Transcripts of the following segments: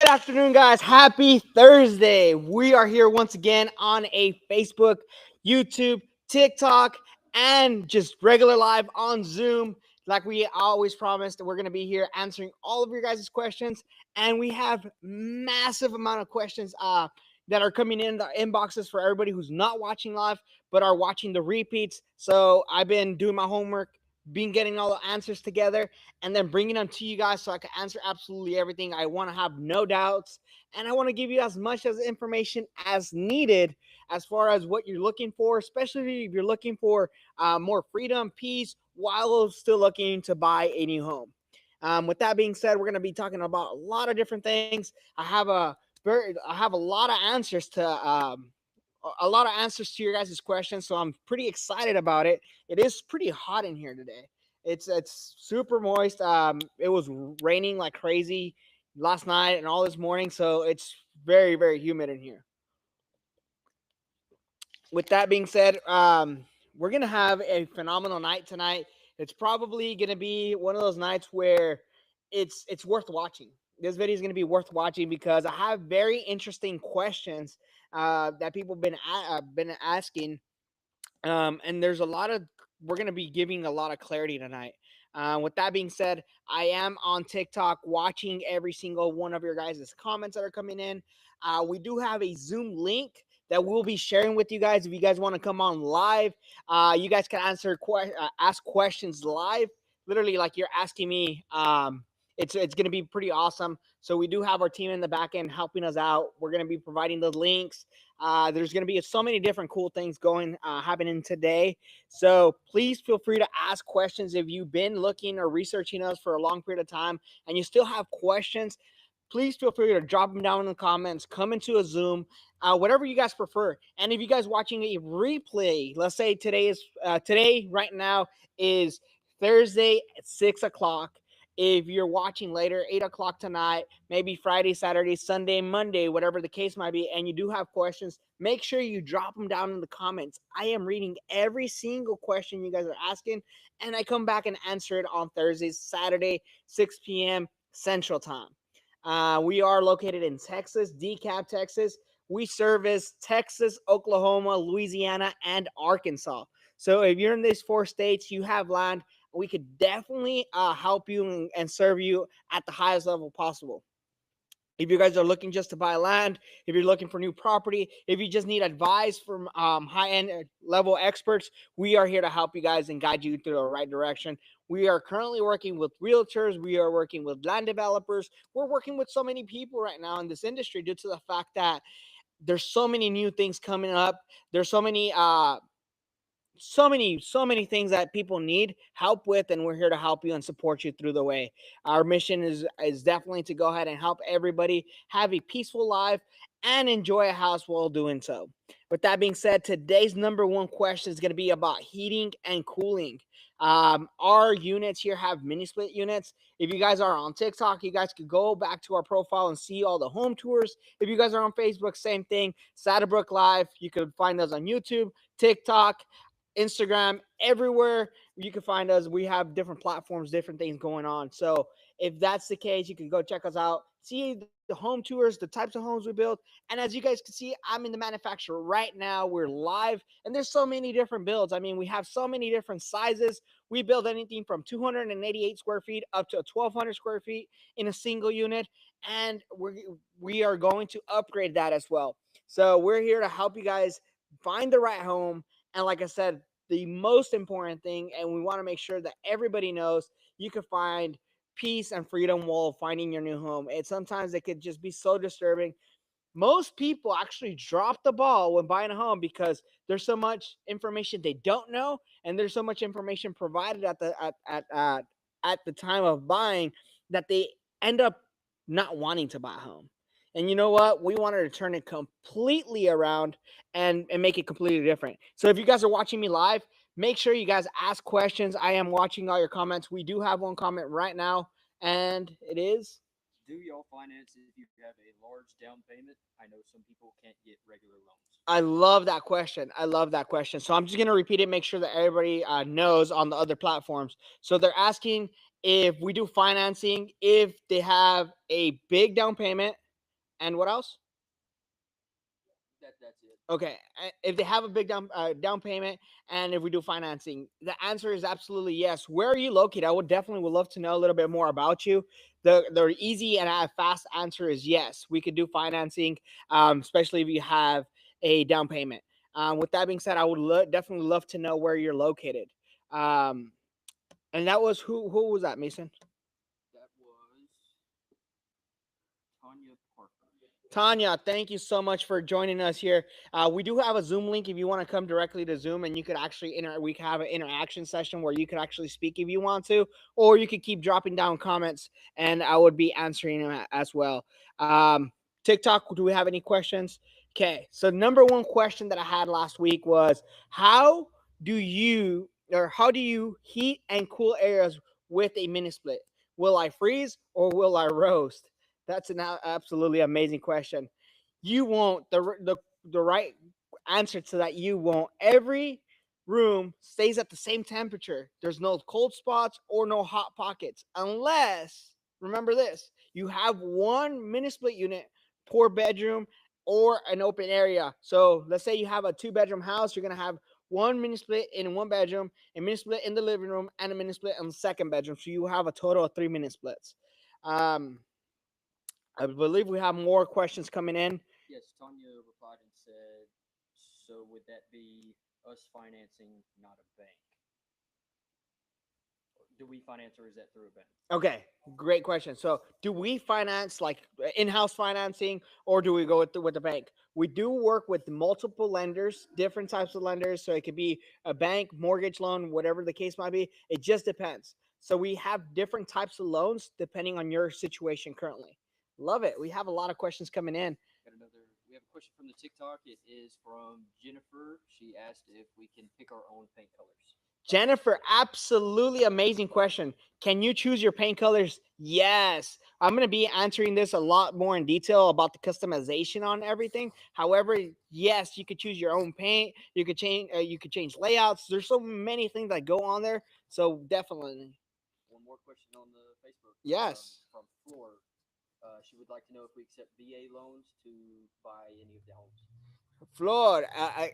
Afternoon, guys. Happy Thursday. We are here once again on a Facebook, YouTube, TikTok, and just regular live on Zoom. Like we always promised, we're going to be here answering all of your guys' questions. And we have massive amount of questions that are coming in the inboxes for everybody who's not watching live, but are watching the repeats. So I've been doing my homework, been getting all the answers together, and then bringing them to you guys so I can answer absolutely everything. I want to have no doubts, and I want to give you as much as information as needed as far as what you're looking for, especially if you're looking for more freedom, peace, while still looking to buy a new home. With that being said, we're going to be talking about a lot of different things. I have a lot of answers to your guys' questions, so I'm pretty excited about it. It is pretty hot in here today. It's super moist. It was raining like crazy last night and all this morning, so it's very very humid in here. With that being said, we're gonna have a phenomenal night tonight. It's probably gonna be one of those nights where it's worth watching. This video is gonna be worth watching because I have very interesting questions that people been asking, and there's a lot of we're going to be giving a lot of clarity tonight. With that being said, I am on TikTok watching every single one of your guys' comments that are coming in. We do have a Zoom link that we'll be sharing with you guys if you guys want to come on live. You guys can ask questions live, literally like you're asking me. It's going to be pretty awesome. So we do have our team in the back end helping us out. We're going to be providing the links. There's going to be so many different cool things happening today. So please feel free to ask questions if you've been looking or researching us for a long period of time and you still have questions. Please feel free to drop them down in the comments, come into a Zoom, whatever you guys prefer. And if you guys watching a replay, let's say today right now is Thursday at 6 o'clock. If you're watching later, 8 o'clock tonight, maybe Friday, Saturday, Sunday, Monday, whatever the case might be, and you do have questions, make sure you drop them down in the comments. I am reading every single question you guys are asking, and I come back and answer it on Thursdays, Saturday, 6 p.m. Central Time. We are located in Texas, DeKalb, Texas. We service Texas, Oklahoma, Louisiana, and Arkansas. So if you're in these four states, you have land, we could definitely help you and serve you at the highest level possible. If you guys are looking just to buy land, if you're looking for new property, if you just need advice from high-end level experts, we are here to help you guys and guide you through the right direction. We are currently working with realtors. We are working with land developers. We're working with so many people right now in this industry due to the fact that there's so many new things coming up. There's so many things that people need help with, and we're here to help you and support you through the way. Our mission is definitely to go ahead and help everybody have a peaceful life and enjoy a house while doing so. With that being said, today's number one question is going to be about heating and cooling. Our units here have mini split units. If you guys are on TikTok, you guys could go back to our profile and see all the home tours. If you guys are on Facebook, same thing. Saddlebrook Live, you could find us on YouTube, TikTok, Instagram, everywhere you can find us. We have different platforms, different things going on. So if that's the case, you can go check us out, see the home tours, the types of homes we build. And as you guys can see, I'm in the manufacturer right now. We're live, and there's so many different builds. I mean, we have so many different sizes. We build anything from 288 square feet up to 1,200 square feet in a single unit, and we are going to upgrade that as well. So we're here to help you guys find the right home. And like I said, the most important thing, and we want to make sure that everybody knows, you can find peace and freedom while finding your new home. And sometimes it could just be so disturbing. Most people actually drop the ball when buying a home because there's so much information they don't know, and there's so much information provided at the time of buying that they end up not wanting to buy a home. And you know what? We wanted to turn it completely around and make it completely different. So if you guys are watching me live, make sure you guys ask questions. I am watching all your comments. We do have one comment right now, and it is, Do y'all finance if you have a large down payment? I know some people can't get regular loans. I love that question. I love that question. So I'm just going to repeat it, make sure that everybody knows on the other platforms. So they're asking if we do financing, if they have a big down payment And what else? That's it. Okay, if they have a big down payment, and if we do financing, the answer is absolutely yes. Where are you located? I would love to know a little bit more about you. The easy and fast answer is yes. We could do financing, especially if you have a down payment. With that being said, I would definitely love to know where you're located. Um, and that was who was that, Mason? That was Tanya Parker. Tanya, thank you so much for joining us here. We do have a Zoom link if you want to come directly to Zoom, and you could actually we can have an interaction session where you could actually speak if you want to, or you could keep dropping down comments, and I would be answering them as well. TikTok, do we have any questions? Okay, so number one question that I had last week was how do you heat and cool areas with a mini split? Will I freeze or will I roast? That's an absolutely amazing question. You won't. The right answer to that, you won't. Every room stays at the same temperature. There's no cold spots or no hot pockets unless, remember this, you have one mini split unit per bedroom or an open area. So let's say you have a 2-bedroom house, you're going to have one mini split in one bedroom, a mini split in the living room, and a mini split in the second bedroom. So you have a total of 3 mini splits. I believe we have more questions coming in. Yes, Tanya replied and said, "So would that be us financing, not a bank? Do we finance, or is that through a bank?" Okay, great question. So, do we finance like in-house financing, or do we go with the bank? We do work with multiple lenders, different types of lenders. So it could be a bank, mortgage loan, whatever the case might be. It just depends. So we have different types of loans depending on your situation currently. Love it. We have a lot of questions coming in. We have a question from the TikTok. It is from Jennifer. She asked if we can pick our own paint colors. Jennifer, absolutely amazing question. Can you choose your paint colors? Yes. I'm going to be answering this a lot more in detail about the customization on everything. However, yes, you could choose your own paint. You could change layouts. There's so many things that go on there. So definitely. One more question on the Facebook. Yes. From Floor. She would like to know if we accept VA loans to buy any of the homes. Flor,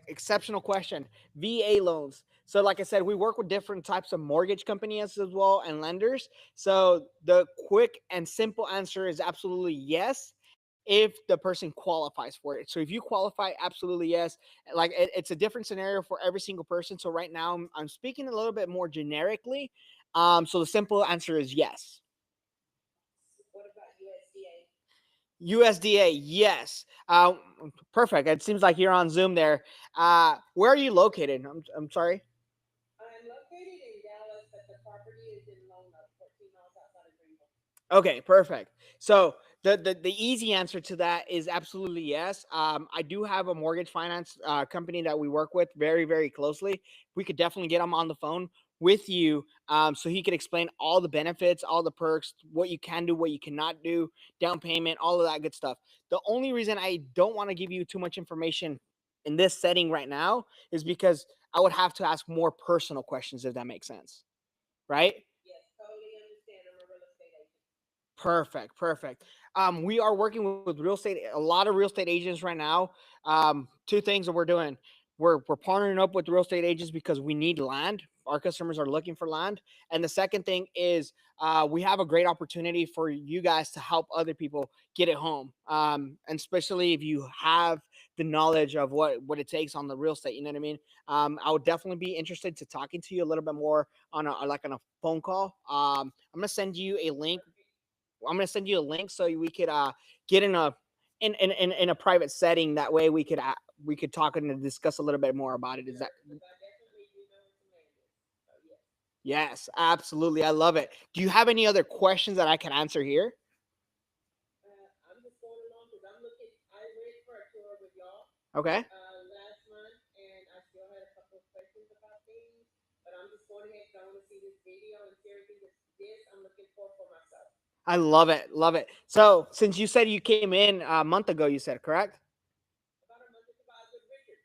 exceptional question. VA loans. So, like I said, we work with different types of mortgage companies as well and lenders. So, the quick and simple answer is absolutely yes if the person qualifies for it. So, if you qualify, absolutely yes. Like it's a different scenario for every single person. So, right now, I'm speaking a little bit more generically. So, the simple answer is yes. USDA, yes. Perfect. It seems like you're on Zoom there. Where are you located? I'm sorry. I'm located in Dallas, but the property is in Lone Oak, 14 miles outside of Greenville. Okay, perfect. So the easy answer to that is absolutely yes. I do have a mortgage finance company that we work with very, very closely. We could definitely get him on the phone with you, so he could explain all the benefits, all the perks, what you can do, what you cannot do, down payment, all of that good stuff. The only reason I don't want to give you too much information in this setting right now is because I would have to ask more personal questions, if that makes sense, right? Yes, totally understand. I'm a real estate agent. Perfect, perfect. We are working with a lot of real estate agents right now. Two things that we're doing. We're partnering up with real estate agents because we need land. Our customers are looking for land. And the second thing is we have a great opportunity for you guys to help other people get it home. And especially if you have the knowledge of what it takes on the real estate, you know what I mean? I would definitely be interested to talking to you a little bit more on a phone call. I'm gonna send you a link. I'm gonna send you a link so we could get in a private setting. That way we could talk and discuss a little bit more about it. Is that? Because I definitely do know where some land is. So, yes. Yes, absolutely. I love it. Do you have any other questions that I can answer here? I'm just going along because I went for a tour with y'all Okay. last month, and I still had a couple of questions about things. But I'm just going ahead because I want to see this video and see everything I'm looking for myself. I love it. Love it. So since you said you came in a month ago, you said correct? About a month ago, I was with Richard.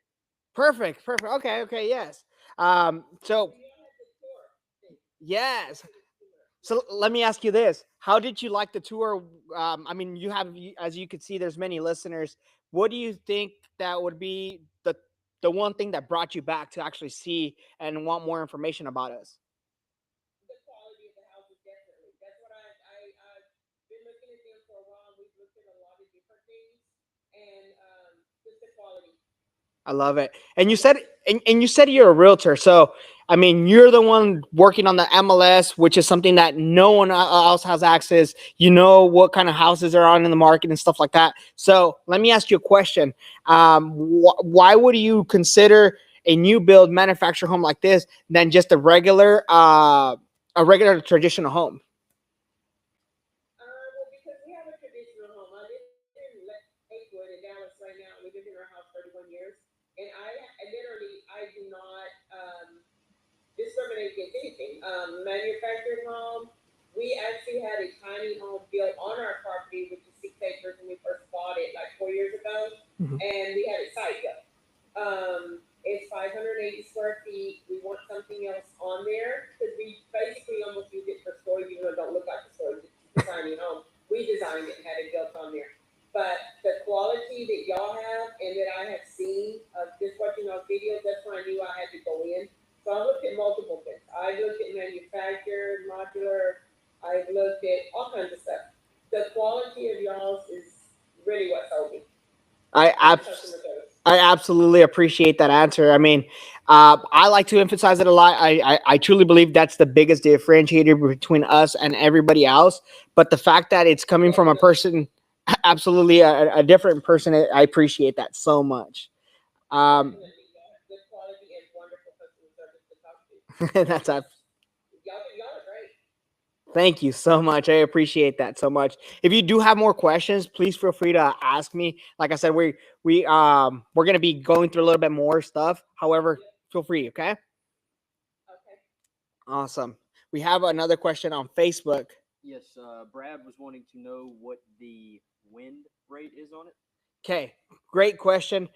Perfect. Perfect. Okay. Okay. Yes. So So, you all had the tour thing. yes. Tour. So let me ask you this: How did you like the tour? I mean, as you can see, there's many listeners. What do you think that would be the one thing that brought you back to actually see and want more information about us? The quality of the houses, definitely. That's what I've been looking at them for a while. We've looked at a lot of different things, and just the quality. I love it. And you said you're a realtor, so I mean you're the one working on the MLS, which is something that no one else has access. You know what kind of houses are on in the market and stuff like that. So let me ask you a question. Why would you consider a new build manufactured home like this than just a regular traditional home? Well, because we have a traditional home. I live in Lakewood in Dallas right now. We lived in our house 31 years, and I literally I do not discriminate against anything. Manufactured home. We actually had a tiny home built on our property, which is 6 acres, when we first bought it like 4 years ago, Mhm. and we had it site built. It's 580 square feet. We want something else on there because we basically almost use it for storage, even though it don't look like a storage. It's a tiny home. We designed it and had it built on there. But the quality that y'all have and that I have seen of just watching those videos, that's when I knew I had to go in. So I looked at multiple things. I looked at manufactured, modular. I've looked at all kinds of stuff. The quality of y'all's is really what sold me. I And the ab- customer service. I absolutely appreciate that answer. I mean, I like to emphasize it a lot. I truly believe that's the biggest differentiator between us and everybody else. But the fact that it's coming from a person, absolutely a different person, I appreciate that so much. Um, Definitely, y'all have good quality and wonderful customer service to talk to. that's a Y'all are great. Thank you so much. I appreciate that so much. If you do have more questions, please feel free to ask me. Like I said, we're gonna be going through a little bit more stuff. However, Yep. feel free. Okay. Okay. Awesome. We have another question on Facebook. Yes, Brad was wanting to know what the wind rate is on it. Okay, great question.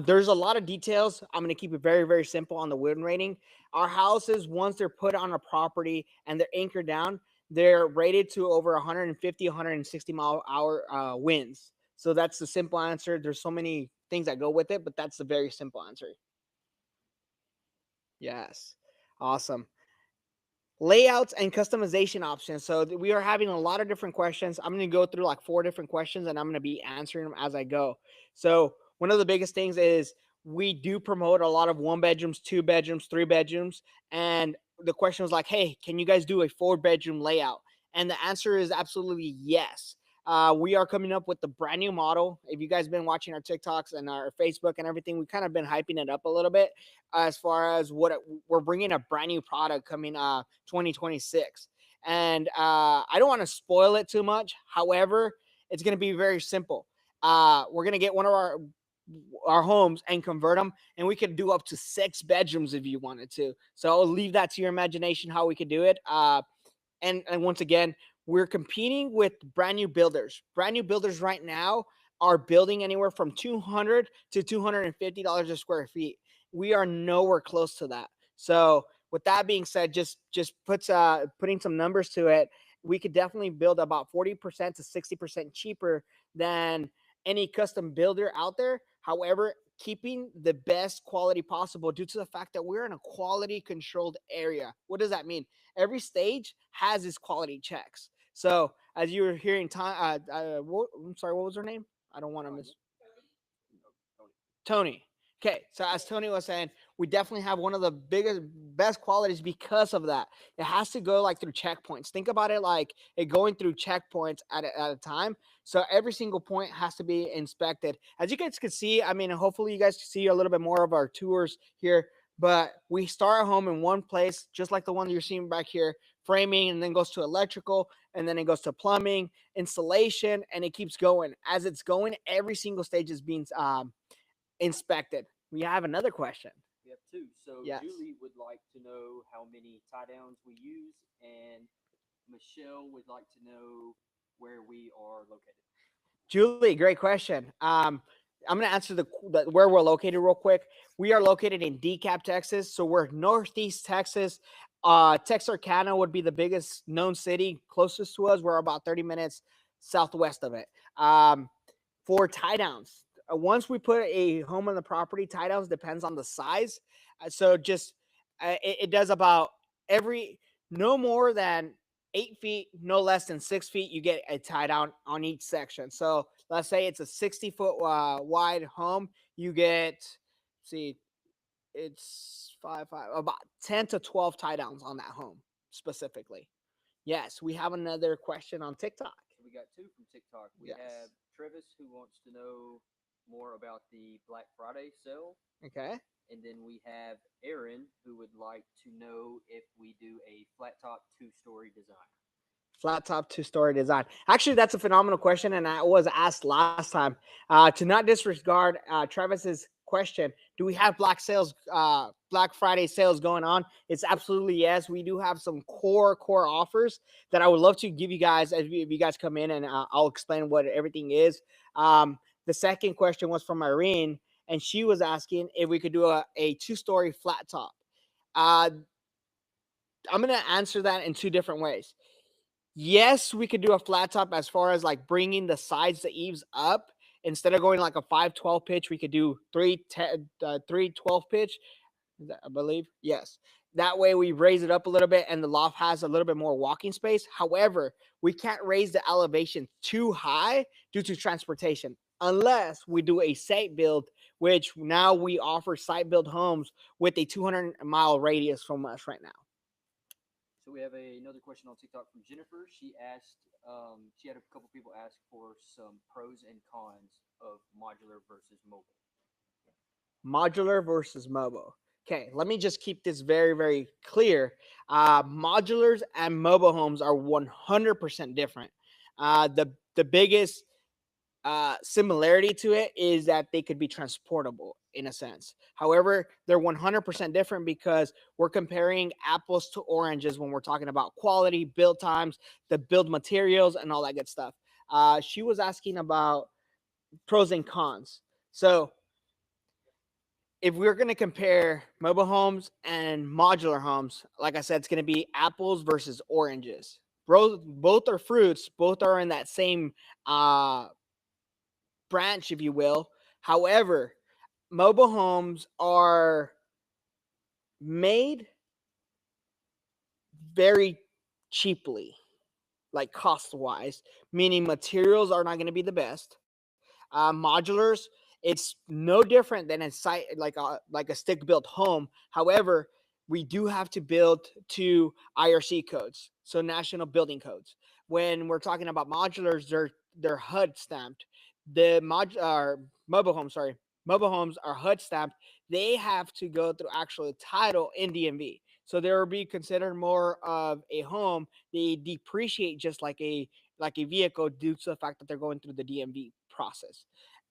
There's a lot of details. I'm gonna keep it very, very simple on the wind rating. Our houses, once they're put on a property and they're anchored down, they're rated to over 150, 160-mile-hour winds. So that's the simple answer. There's so many things that go with it, but that's the very simple answer. Yes, awesome. Layouts and customization options. So we are having a lot of different questions. I'm going to go through like 4 different questions and I'm going to be answering them as I go. So one of the biggest things is we do promote a lot of 1 bedrooms, 2 bedrooms, 3 bedrooms. And the question was like, hey, can you guys do a 4 bedroom layout? And the answer is absolutely yes. We are coming up with the brand new model. If you guys been watching our TikToks and our Facebook and everything, we kind of been hyping it up a little bit as far as we're bringing a brand new product coming 2026. And I don't want to spoil it too much. However, it's going to be very simple. We're going to get one of our homes and convert them, and we could do up to 6 bedrooms if you wanted to. So I'll leave that to your imagination how we could do it. And once again, we're competing with brand new builders. Brand new builders right now are building anywhere from $200 to $250 a square feet. We are nowhere close to that. So with that being said, just putting some numbers to it, we could definitely build about 40% to 60% cheaper than any custom builder out there. However, keeping the best quality possible due to the fact that we're in a quality controlled area. What does that mean? Every stage has its quality checks. So as you were hearing, I'm sorry, what was her name? I don't want to miss No, Tony. Tony. Okay, so as Tony was saying, we definitely have one of the biggest, best qualities because of that. It has to go like through checkpoints. Think about it like it going through checkpoints at a time. So every single point has to be inspected. As you guys can see, I mean, hopefully you guys can see a little bit more of our tours here. But we start at home in one place, just like the one that you're seeing back here, framing, and then goes to electrical, and then it goes to plumbing, installation, and it keeps going. As it's going, every single stage is being inspected. We have another question. We have two. So Yes. Julie would like to know how many tie downs we use, and Michelle would like to know where we are located. Julie, great question. I'm going to answer the where we're located real quick. We are located in DeKalb, Texas. So we're Northeast Texas. Texarkana would be the biggest known city closest to us. We're about 30 minutes southwest of it. For tie downs, once we put a home on the property, tie downs depends on the size. So just it does about no more than 8 feet, no less than 6 feet. You get a tie down on each section. So let's say it's a 60-foot wide home. You get, see, it's about 10 to 12 tie downs on that home specifically. Yes, we have another question on TikTok. We got 2 from TikTok. We Yes. have Travis, who wants to know more about the Black Friday sale. Okay. And then we have Aaron, who would like to know if we do a flat top 2-story design. Flat top 2-story design. Actually, that's a phenomenal question, and I was asked last time. To not disregard Travis's question, do we have Black Friday sales going on? It's absolutely yes. We do have some core offers that I would love to give you guys if you guys come in, and I'll explain what everything is. The second question was from Irene, and she was asking if we could do a 2-story flat top. I'm going to answer that in 2 different ways. Yes, we could do a flat top as far as like bringing the sides, the eaves up. Instead of going like a 5-12 pitch, we could do 3-12 pitch, I believe. Yes. That way we raise it up a little bit and the loft has a little bit more walking space. However, we can't raise the elevation too high due to transportation unless we do a site build, which now we offer site build homes with a 200-mile radius from us right now. So we have another question on TikTok from Jennifer. She asked, she had a couple people ask for some pros and cons of modular versus mobile. Modular versus mobile. Okay, let me just keep this very, very clear. Modulars and mobile homes are 100% different. The biggest similarity to it is that they could be transportable in a sense. However, they're 100% different because we're comparing apples to oranges when we're talking about quality, build times, the build materials, and all that good stuff. She was asking about pros and cons. So if we're going to compare mobile homes and modular homes, like I said, it's going to be apples versus oranges. Both are fruits. Both are in that same branch, if you will. However, mobile homes are made very cheaply, like cost-wise, meaning materials are not going to be the best. Modulars, it's no different than a site like a stick-built home. However, we do have to build to IRC codes, so National Building Codes. When we're talking about modulars, they're HUD stamped. The mobile homes are HUD stamped. They have to go through actual title in DMV, so they will be considered more of a home. They depreciate just like a vehicle due to the fact that they're going through the DMV process.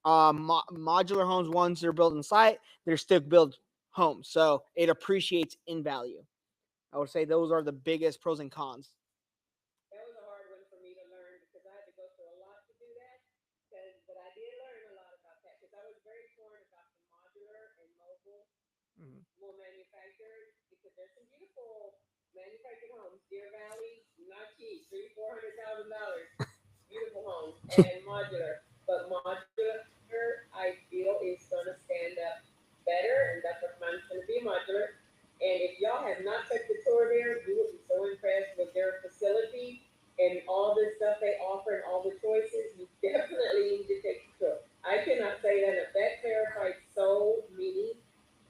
Modular homes, once they're built in site, they're still built homes, so it appreciates in value. I would say those are the biggest pros and cons. That was a hard one for me to learn because I had to go through a lot to do that. But I did learn a lot about that because I was very torn about the modular and mobile, more manufactured, because there's some beautiful manufactured homes. Deer Valley, not cheap, $300,000-$400,000, beautiful homes, and modular. But modular, I feel, is going to stand up better, and that's what mine's going to be, modular. And if y'all have not took the tour there, you will be so impressed with their facility and all the stuff they offer and all the choices. You definitely need to take the tour. I cannot say that enough. That clarified so many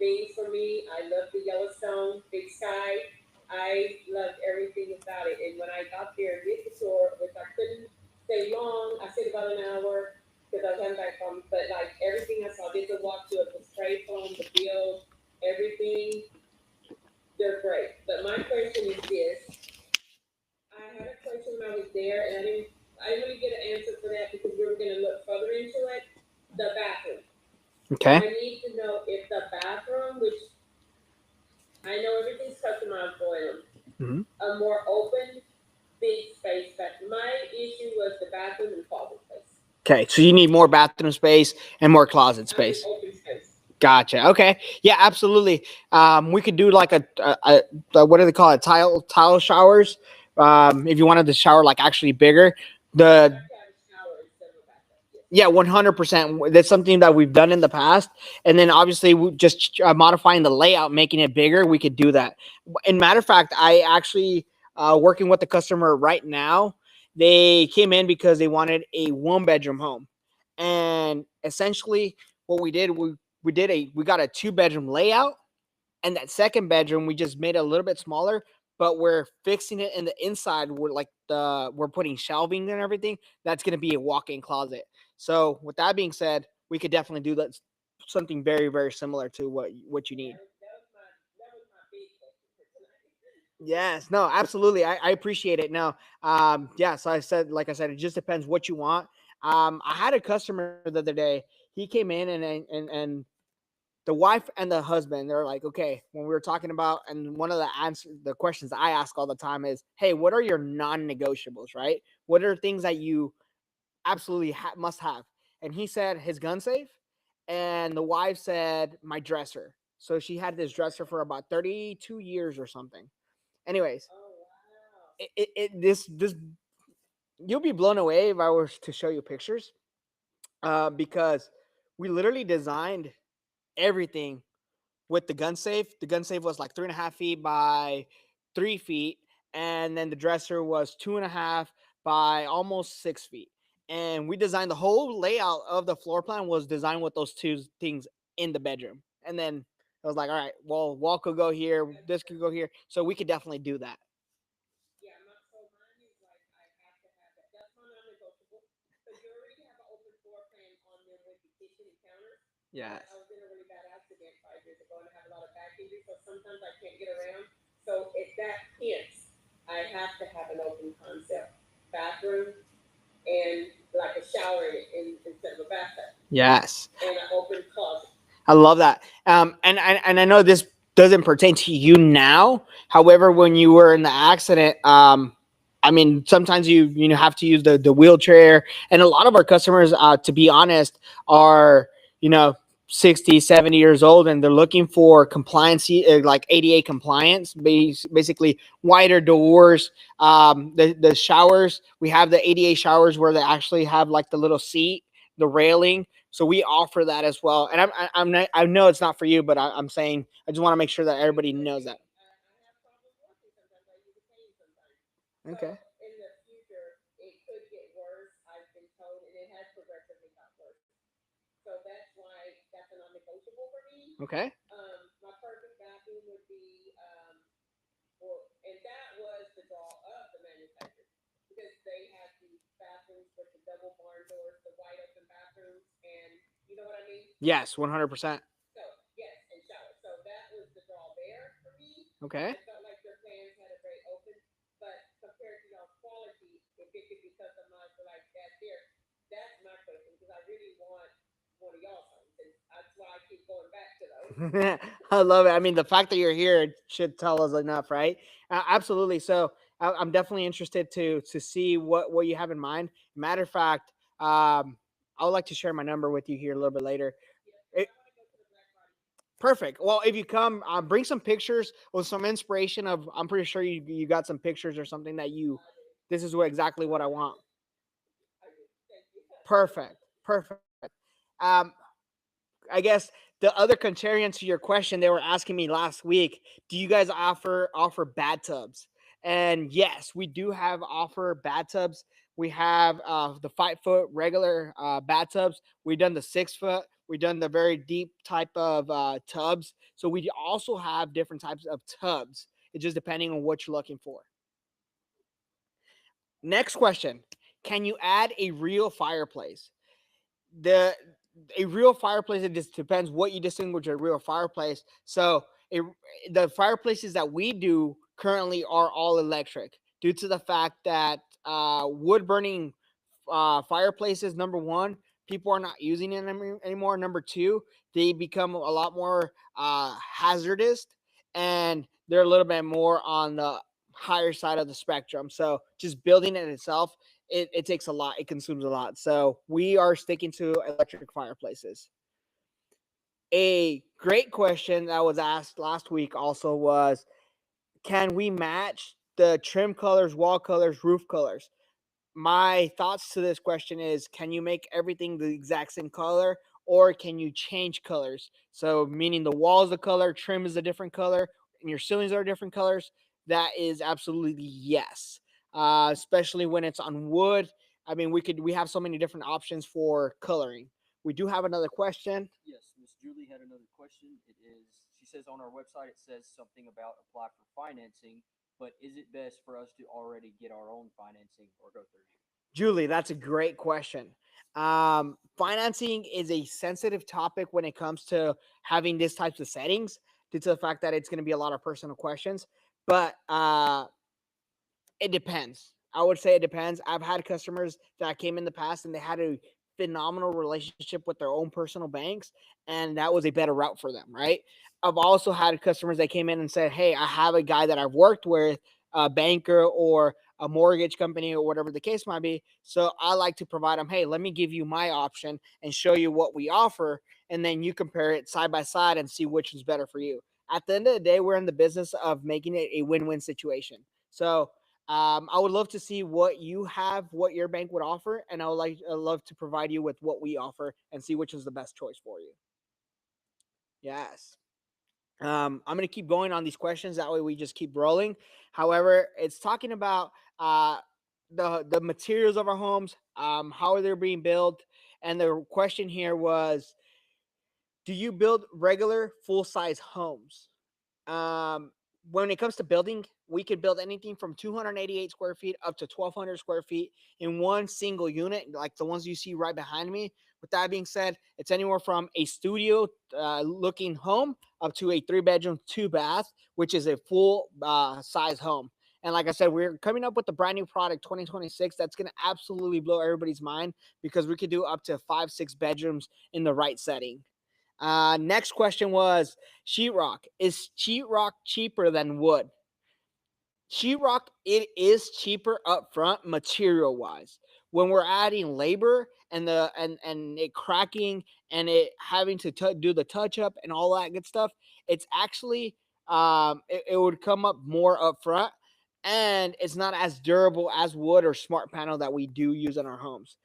things for me. I love the Yellowstone, Big Sky. I loved everything about it. And when I got there and did the tour, which I couldn't stay long, I stayed about an hour because I was coming back from, but like everything I saw, did the walk to it, the trade home, the build, everything. They're great. But my question is this. I had a question when I was there, and I didn't really get an answer for that because we were going to look further into it. The bathroom. Okay. I need to know if the bathroom, which I know everything's customized for them, a more open, big space bathroom. My issue was the bathroom and closet space. Okay, so you need more bathroom space and more closet space. Open space. Gotcha. Okay. Yeah, absolutely. We could do like a what do they call it? Tile showers. If you wanted the shower like actually bigger, You have the to have a shower instead of a bathtub. Yes. yeah, 100%. That's something that we've done in the past, and then obviously just modifying the layout, making it bigger. We could do that. In matter of fact, I actually working with the customer right now. They came in because they wanted a one bedroom home, and essentially what we did we got a two bedroom layout, and that second bedroom we just made it a little bit smaller, but we're fixing it in the inside. We're putting shelving and everything. That's going to be a walk-in closet. So with that being said, we could definitely do that, something very very similar to what you need. That was my big question for tonight. Yes, no, absolutely. I appreciate it. No, yeah. So like I said, it just depends what you want. I had a customer the other day. He came in and the wife and the husband, they're like, okay, when we were talking about, and one of the questions I ask all the time is, hey, what are your non-negotiables, right? What are things that you absolutely must have? And he said his gun safe, and the wife said my dresser. So she had this dresser for about 32 years or something. Anyways, Oh wow. this you'll be blown away if I were to show you pictures, because we literally designed everything with the gun safe. The gun safe was like 3.5 feet by 3 feet, and then the dresser was 2.5 by almost 6 feet. And we designed the whole layout of the floor plan was designed with those two things in the bedroom. And then I was like, all right, well, wall could go here, this could go here, so we could definitely do that. Yeah, so mine is like I have to have that. That's my non-negotiable because you already have an open floor plan on them with the kitchen and counters. But Yes. I was in a really bad accident 5 years ago and I have a lot of back injuries, so sometimes I can't get around. So if that hits, I have to have an open concept bathroom and like a shower instead of a bathtub Yes. and an open closet. I love that. And I know this doesn't pertain to you now. However, when you were in the accident, I mean, sometimes you have to use the wheelchair, and a lot of our customers, to be honest, are you know 60, 70 years old, and they're looking for compliance, like ADA compliance, basically wider doors. The showers, we have the ADA showers where they actually have like the little seat, the railing, so we offer that as well. And I'm not, I know it's not for you, but I'm saying I just want to make sure that It everybody could knows that. be. I have problems walking sometimes. I use a cane sometimes. Okay. So in the future, it could get worse. I've been told, and it has progressively got worse. So that's why that's a non-negotiable for me. Okay. My perfect bathroom would be, and that was the draw of the manufacturer because they have these bathrooms with the double barn doors, the wide open bathrooms, and you know what I mean. Yes, 100%. So yes, and shower. So that was the draw there for me. Okay. I felt like your plans had a great open, but compared to y'all's quality, if it could be customized for like that there, that's my question because I really want one of y'all's homes, and that's why I keep going back to those. I love it. I mean, the fact that you're here should tell us enough, right? Absolutely. So I'm definitely interested to see what you have in mind. Matter of fact, I would like to share my number with you here a little bit later. Yes, because It, I want to go to the Black Body. Perfect. Well, if you come, bring some pictures with some inspiration of. I'm pretty sure you got some pictures or something that you. I did. This is what exactly what I want. I did. Thank you. Perfect. Perfect. Um, I guess the other contrarian to your question, they were asking me last week, do you guys offer bathtubs? And yes, we do have offer bathtubs. We have the 5 foot regular bathtubs. We've done the 6 foot. We've done the very deep type of tubs. So we also have different types of tubs. It's just depending on what you're looking for. Next question: can you add a real fireplace? the A real fireplace, it just depends what you distinguish a real fireplace. So the fireplaces that we do currently are all electric due to the fact that wood burning fireplaces, number one, people are not using it anymore. Number two, they become a lot more hazardous, and they're a little bit more on the higher side of the spectrum. So just building it itself, it takes a lot. It consumes a lot. So we are sticking to electric fireplaces. A great question that was asked last week also was, can we match the trim colors, wall colors, roof colors? My thoughts to this question is, can you make everything the exact same color, or can you change colors? So meaning the wall is a color, trim is a different color, and your ceilings are different colors. That is absolutely yes. Especially when it's on wood. I mean, we have so many different options for coloring. We do have another question. Yes, Miss Julie had another question. It is, she says on our website it says something about apply for financing, but is it best for us to already get our own financing or go through you? Julie, that's a great question. Financing is a sensitive topic when it comes to having these types of settings, due to the fact that it's going to be a lot of personal questions. But it depends. I would say it depends. I've had customers that came in the past and they had a phenomenal relationship with their own personal banks, and that was a better route for them, right? I've also had customers that came in and said, "Hey, I have a guy that I've worked with, a banker or a mortgage company or whatever the case might be. So I like to provide them, hey, let me give you my option and show you what we offer, and then you compare it side by side and see which is better for you." At the end of the day, we're in the business of making it a win-win situation. So I would love to see what you have, what your bank would offer, and I love to provide you with what we offer and see which is the best choice for you. Yes. I'm going to keep going on these questions. That way, we just keep rolling. However, it's talking about uh, the materials of our homes, how are they being built, and the question here was, do you build regular full size homes? Um, when it comes to building, we could build anything from 288 square feet up to 1,200 square feet in one single unit, like the ones you see right behind me. With that being said, it's anywhere from a studio looking home up to a 3 bedroom, 2 bath, which is a full size home. And like I said, we're coming up with a brand new product 2026 that's going to absolutely blow everybody's mind, because we could do up to 5, 6 bedrooms in the right setting. Next question was sheetrock. Is sheetrock cheaper than wood? Sheetrock, it is cheaper up front material wise. When we're adding labor and it cracking and it having to do the touch up and all that good stuff, it's actually it would come up more up front, and it's not as durable as wood or smart panel that we do use in our homes.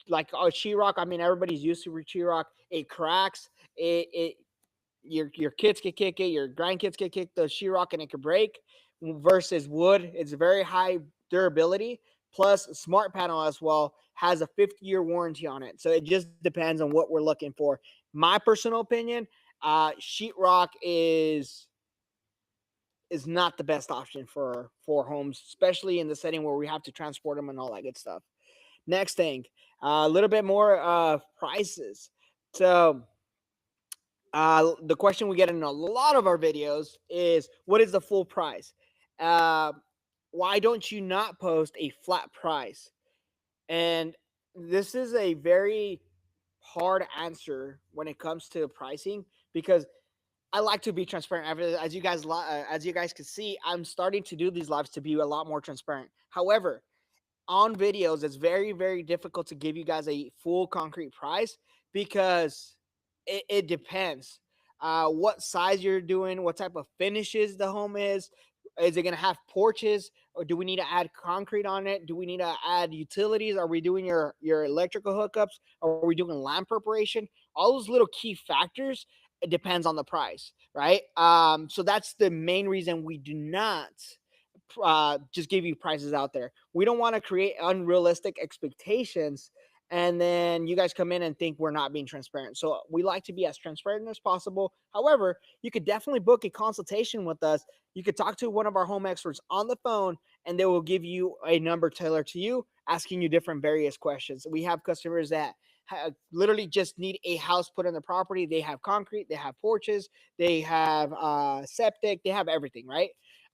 Like sheetrock, I mean, everybody's used to sheetrock. It cracks. It your kids can kick it, your grandkids can kick the sheetrock and it could break. Versus wood, it's very high durability. Plus, smart panel as well has a 50-year warranty on it. So it just depends on what we're looking for. My personal opinion, sheetrock is not the best option for homes, especially in the setting where we have to transport them and all that good stuff. Next thing, a little bit more prices. So the question we get in a lot of our videos is, what is the full price? Uh, why don't you not post a flat price? And this is a very hard answer when it comes to pricing, because I like to be transparent. As you guys can see, I'm starting to do these lives to be a lot more transparent. However, on videos, it's very, very difficult to give you guys a full concrete price, because it depends. What size you're doing, what type of finishes the home is. Is it going to have porches, or do we need to add concrete on it? Do we need to add utilities? Are we doing your electrical hookups? Are we doing lamp preparation? All those little key factors, it depends on the price, right? So that's the main reason we do not just give you prices out there. We don't want to create unrealistic expectations, and then you guys come in and think we're not being transparent. So we like to be as transparent as possible. However, you could definitely book a consultation with us. You could talk to one of our home experts on the phone, and they will give you a number tailored to you, asking you different various questions. We have customers that literally just need a house put in the property. They have concrete, they have porches, they have septic, they have everything, right?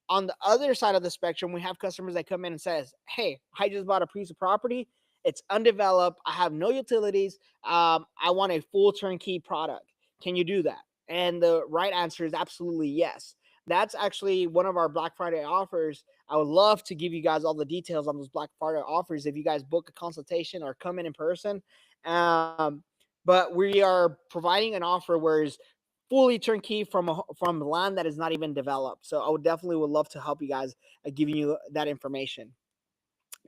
On the other side of the spectrum, we have customers that come in and says, "Hey, I just bought a piece of property. It's undeveloped. I have no utilities. I want a full turnkey product. Can you do that?" And the right answer is absolutely yes. That's actually one of our Black Friday offers. I would love to give you guys all the details on those Black Friday offers if you guys book a consultation or come in person. Um, but we are providing an offer where it's fully turnkey from land that is not even developed. So I would love to help you guys giving you that information.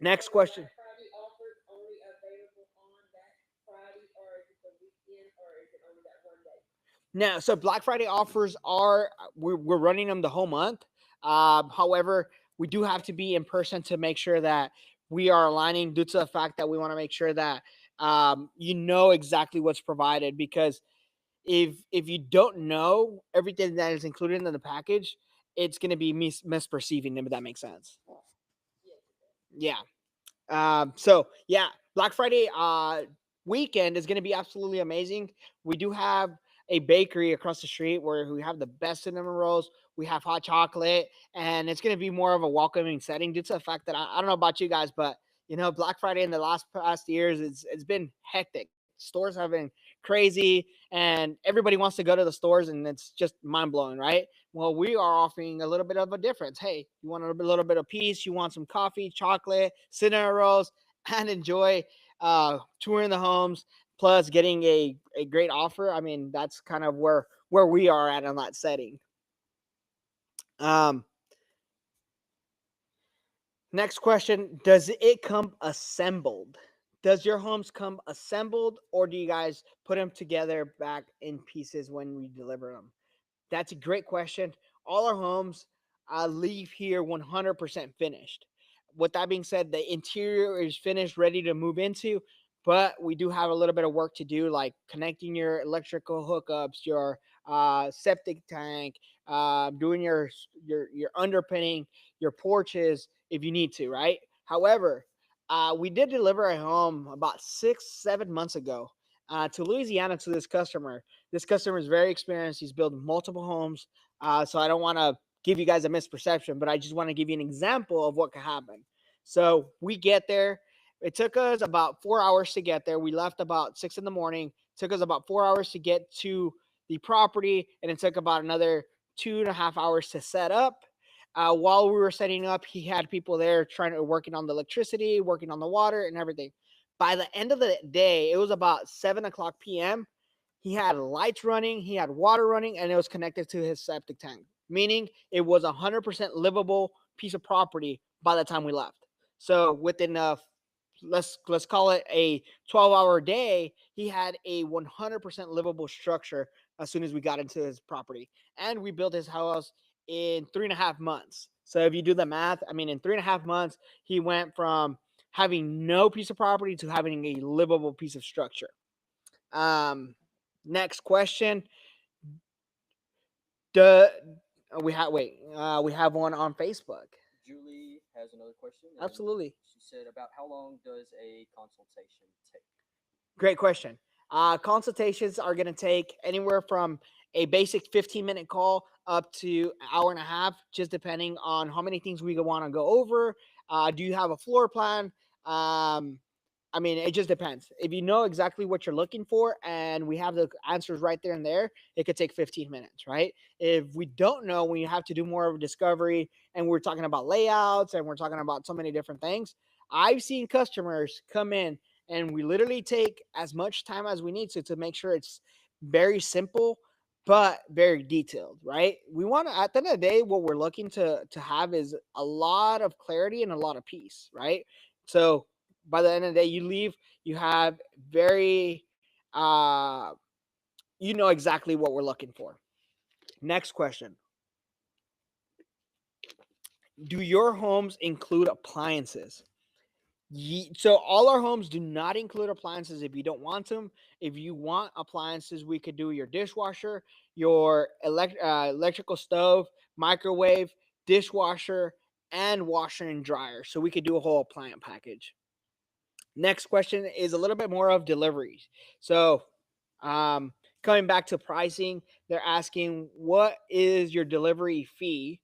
Next Are the question. Black Friday offers only available on that Friday, or is it the weekend, or is it only that one day? Now, so Black Friday offers are we're running them the whole month. However, we do have to be in person to make sure that we are aligning due to the fact that we want to make sure that you know exactly what's provided, because if you don't know everything that is included in the package, it's going to be misperceiving, if that makes sense. Yes, it does. Yeah. So yeah, Black Friday weekend is going to be absolutely amazing. We do have a bakery across the street where we have the best cinnamon rolls. We have hot chocolate, and it's going to be more of a welcoming setting due to the fact that I don't know about you guys, but Black Friday in the past years, it's been hectic. Stores have been crazy, and everybody wants to go to the stores, and it's just mind blowing, right? Well, we are offering a little bit of a difference. Hey, you want a little bit of peace? You want some coffee, chocolate, cinnamon rolls, and enjoy touring the homes, plus getting a great offer. I mean, that's kind of where we are at on that setting. Um, Next question: does it come assembled? Does your homes come assembled, or do you guys put them together back in pieces when we deliver them? That's a great question. All our homes leave here 100% finished. With that being said, the interior is finished, ready to move into, but we do have a little bit of work to do, like connecting your electrical hookups, your septic tank, doing your underpinning, your porches if you need to, right? However, we did deliver a home about 6-7 months ago to Louisiana to this customer. This customer is very experienced. He's built multiple homes. So I don't want to give you guys a misperception, but I just want to give you an example of what could happen. So we get there. It took us about 4 hours to get there. We left about 6 in the morning. It took us about 4 hours to get to the property, and it took about another 2.5 hours to set up. While we were setting up, he had people there working on the electricity, working on the water, and everything. By the end of the day, it was about 7 o'clock p.m. He had lights running, he had water running, and it was connected to his septic tank, meaning it was 100% livable piece of property by the time we left. So within let's call it a 12-hour day, he had a 100% livable structure as soon as we got into his property, and we built his house in 3.5 months. So if you do the math, I mean, in 3.5 months, he went from having no piece of property to having a livable piece of structure. Next question. Do we have we have one on Facebook. Julie has another question. And Absolutely. She said, about how long does a consultation take? Great question. Consultations are going to take anywhere from a basic 15-minute call up to an hour and a half, just depending on how many things we want to go over. Do you have a floor plan? I mean, it just depends. If you know exactly what you're looking for and we have the answers right there and there, it could take 15 minutes, right? If we don't know, when you have to do more of a discovery and we're talking about layouts and we're talking about so many different things, I've seen customers come in and we literally take as much time as we need to make sure it's very simple but very detailed, right? We want to, at the end of the day, what we're looking to have is a lot of clarity and a lot of peace, right? So by the end of the day, you leave, you have very you know exactly what we're looking for. Next question. Do your homes include appliances? So all our homes do not include appliances if you don't want them. If you want appliances, we could do your dishwasher, your electrical stove, microwave, dishwasher, and washer and dryer. So we could do a whole appliance package. Next question is a little bit more of deliveries. So um, coming back to pricing, they're asking what is your delivery fee,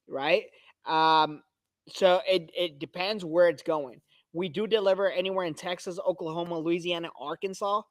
right? Um, so it depends where it's going. We do deliver anywhere in Texas, Oklahoma, Louisiana, Arkansas.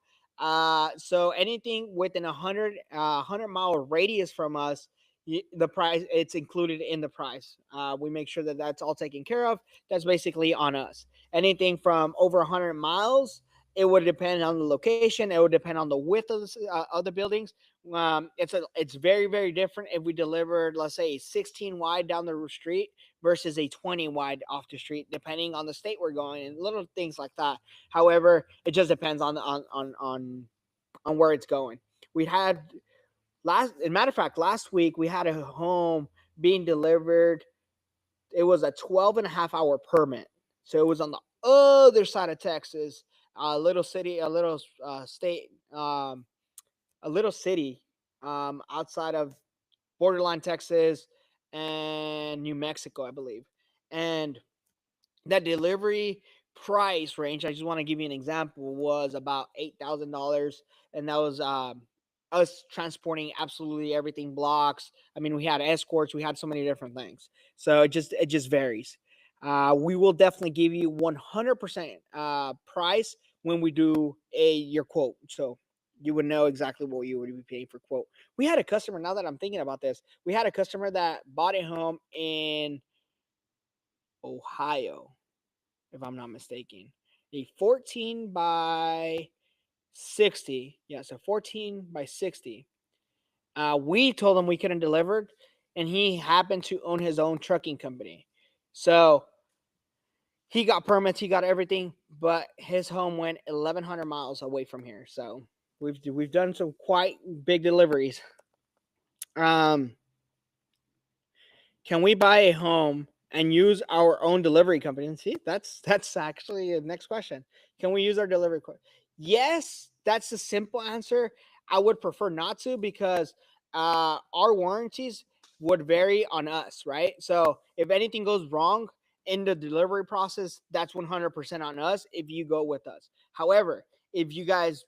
So anything within 100-mile radius from us, the price it's included in the price. We make sure that that's all taken care of. That's basically on us. Anything from over 100 miles, It would depend on the location. It would depend on the width of the buildings. It's very very different if we delivered, let's say, 16 wide down the street versus a 20 wide off the street, depending on the state we're going and little things like that. However, it just depends on where it's going. We had as a matter of fact, last week we had a home being delivered. It was a 12 and a half hour permit. So it was on the other side of Texas, a little city, a little state, a little city outside of borderline Texas and New Mexico, I believe. And that delivery price range, I just want to give you an example, was about $8,000. And that was us transporting absolutely everything, blocks. I mean, we had escorts, we had so many different things. So it just varies. We will definitely give you 100% price when we do your quote. So you would know exactly what you would be paying for quote. We had a customer, now that I'm thinking about this, we had a customer that bought a home in Ohio, if I'm not mistaken. A 14 by 60. Yeah, so 14 by 60. We told him we couldn't deliver, and he happened to own his own trucking company. So he got permits, he got everything, but his home went 1,100 miles away from here. So we've done some quite big deliveries. Can we buy a home and use our own delivery company? And see, that's actually the next question. Can we use our delivery? Yes, that's the simple answer. I would prefer not to, because our warranties would vary on us, right? So if anything goes wrong in the delivery process, that's 100% on us if you go with us. However, if you guys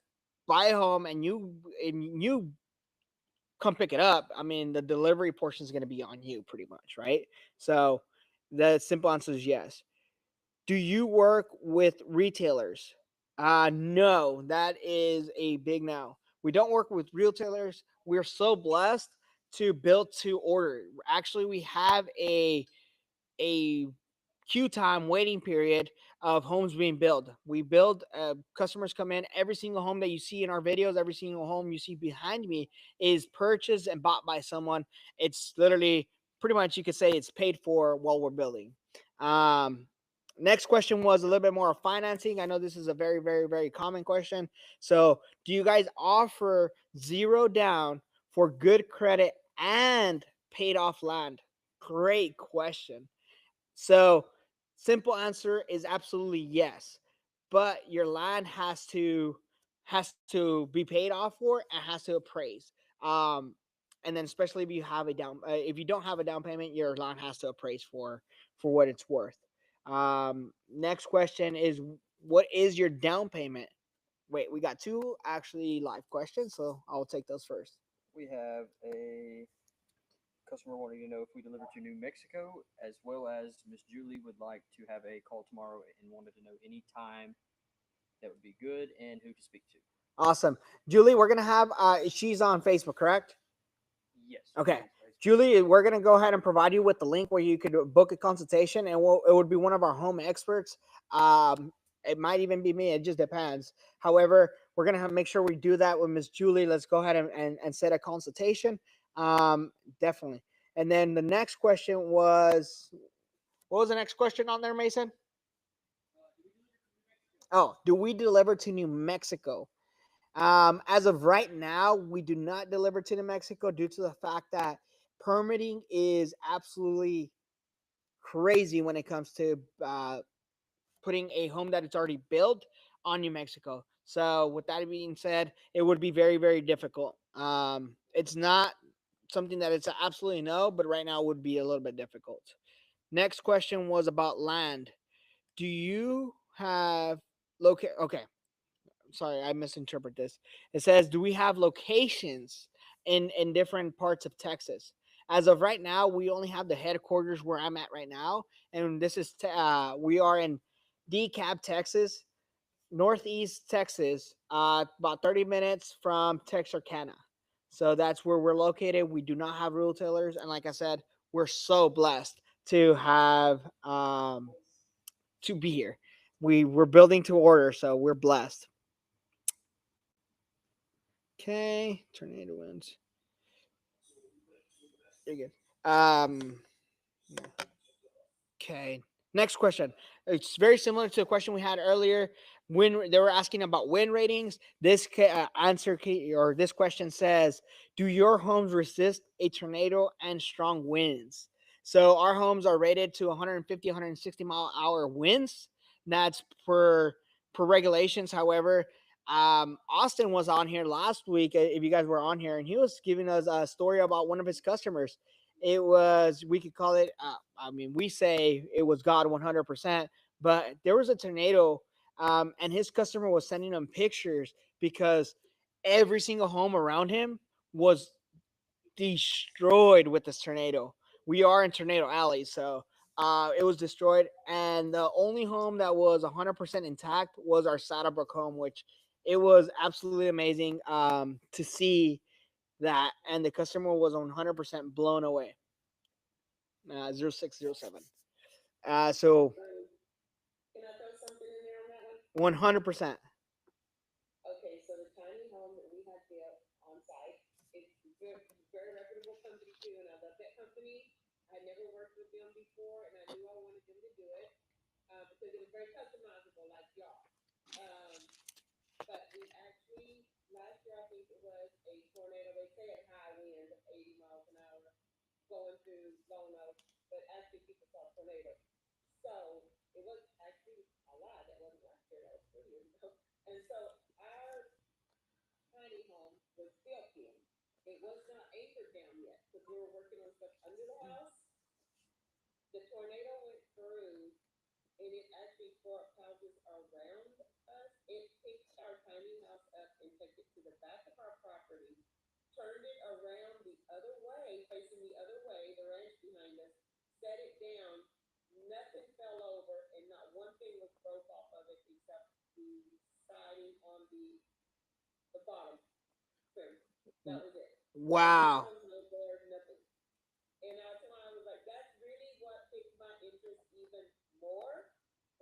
buy a home and you come pick it up, I mean, the delivery portion is going to be on you pretty much, right? So the simple answer is yes. Do you work with retailers? No, that is a big no. We don't work with retailers. We're so blessed to build to order. Actually, we have a queue time waiting period of homes being built. We build, customers come in, every single home that you see in our videos, every single home you see behind me is purchased and bought by someone. It's literally, pretty much, you could say it's paid for while we're building. Next question was a little bit more of financing. I know this is a very, very, very common question. So do you guys offer zero down for good credit and paid off land? Great question. So, simple answer is absolutely yes. But your land has to be paid off for and has to appraise. Um, and then especially if you don't have a down payment, your land has to appraise for what it's worth. Next question is, what is your down payment? Wait, we got two actually live questions, so I'll take those first. We have a customer wanting to know if we deliver to New Mexico, as well as Miss Julie would like to have a call tomorrow and wanted to know any time that would be good and who to speak to. Awesome, Julie. We're gonna have. She's on Facebook, correct? Yes. Okay. Julie, we're going to go ahead and provide you with the link where you could book a consultation, and it would be one of our home experts. It might even be me. It just depends. However, we're going to make sure we do that with Miss Julie. Let's go ahead and set a consultation. Definitely. And then the next question was, what was the next question on there, Mason? Oh, do we deliver to New Mexico? As of right now, we do not deliver to New Mexico due to the fact that permitting is absolutely crazy when it comes to putting a home that it's already built on New Mexico. So, with that being said, it would be very, very difficult. It's not something that it's absolutely no, but right now would be a little bit difficult. Next question was about land. Do you have Okay, sorry, I misinterpret this. It says, do we have locations in different parts of Texas? As of right now, we only have the headquarters where I'm at right now, and this is we are in DeKalb, Texas, Northeast Texas, about 30 minutes from Texarkana. So that's where we're located. We do not have retailers, and like I said, we're so blessed to have to be here. We're building to order, so we're blessed. Okay, tornado winds. You're good. Okay. Next question. It's very similar to the question we had earlier. When they were asking about wind ratings, this or this question says, "Do your homes resist a tornado and strong winds?" So our homes are rated to 150, 160 mile hour winds. That's per regulations. However, Austin was on here last week. If you guys were on here, and he was giving us a story about one of his customers. It was, we could call it, I mean, we say it was God 100%, but there was a tornado, and his customer was sending him pictures because every single home around him was destroyed with this tornado. We are in Tornado Alley, so it was destroyed, and the only home that was 100% intact was our Saddlebrook home, which it was absolutely amazing to see that, and the customer was 100% blown away. 0607. So Can I throw something in there on that one? 100%. Okay, so the tiny home that we had built on site, it's very, very reputable company too, and I love that company. I never worked with them before, and I knew I wanted them to do it because it was very customizable, like y'all. But we actually last year, I think it was a tornado. They say at high winds of 80 miles an hour going through Lone Oak, but actually people saw tornadoes. So it was actually a lot. That wasn't last year. That was 3 years ago. And so our tiny home was built in. It was not anchored down yet because we were working on stuff under the house. The tornado went through and it actually tore up houses around us. It picked our tiny house up and took it to the back of our property, turned it around the other way, facing the other way, the ranch behind us, set it down. Nothing fell over, and not one thing was broke off of it except the siding on the bottom trim. That was it. Wow. No doors, nothing. And I was like, that's really what piqued my interest even more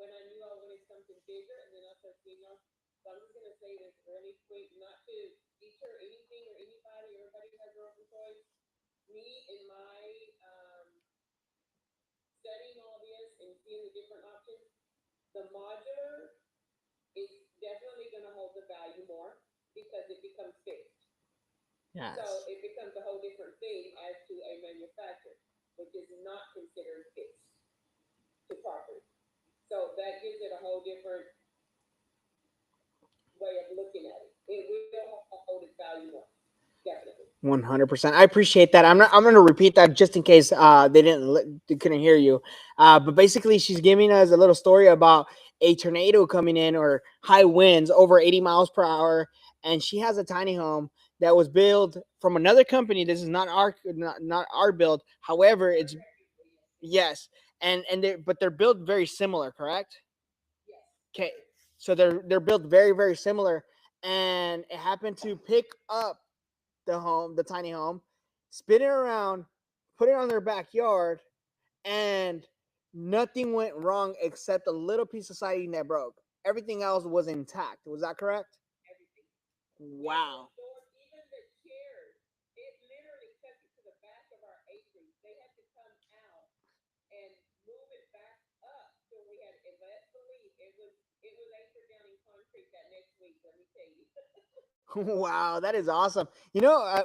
when I knew I wanted something bigger. And then I said, so I'm just gonna say this really quick, not to deter anything or anybody. Everybody has their own choice. Me and my studying all this and seeing the different options, the modular is definitely going to hold the value more because it becomes fixed. Yes. So it becomes a whole different thing as to a manufacturer, which is not considered fixed to property. So that gives it a whole different way of looking at it. It will hold its value more. Definitely. 100%. I appreciate that. I'm going to repeat that just in case they couldn't hear you. But basically, she's giving us a little story about a tornado coming in or high winds over 80 miles per hour, and she has a tiny home that was built from another company. This is not our build. However, it's yes, and but they're built very similar, correct? Yes. Okay, so they're built very very similar, and it happened to pick up the tiny home, spin it around, put it on their backyard, and nothing went wrong except a little piece of siding that broke. Everything else was intact. Was that correct? Everything. Wow. Even the chairs, it literally took it to the back of our acreage. They had to come out and move it back up so we had it. Let's believe it was anchored down in concrete that next week. Let me tell you. Wow, that is awesome. You know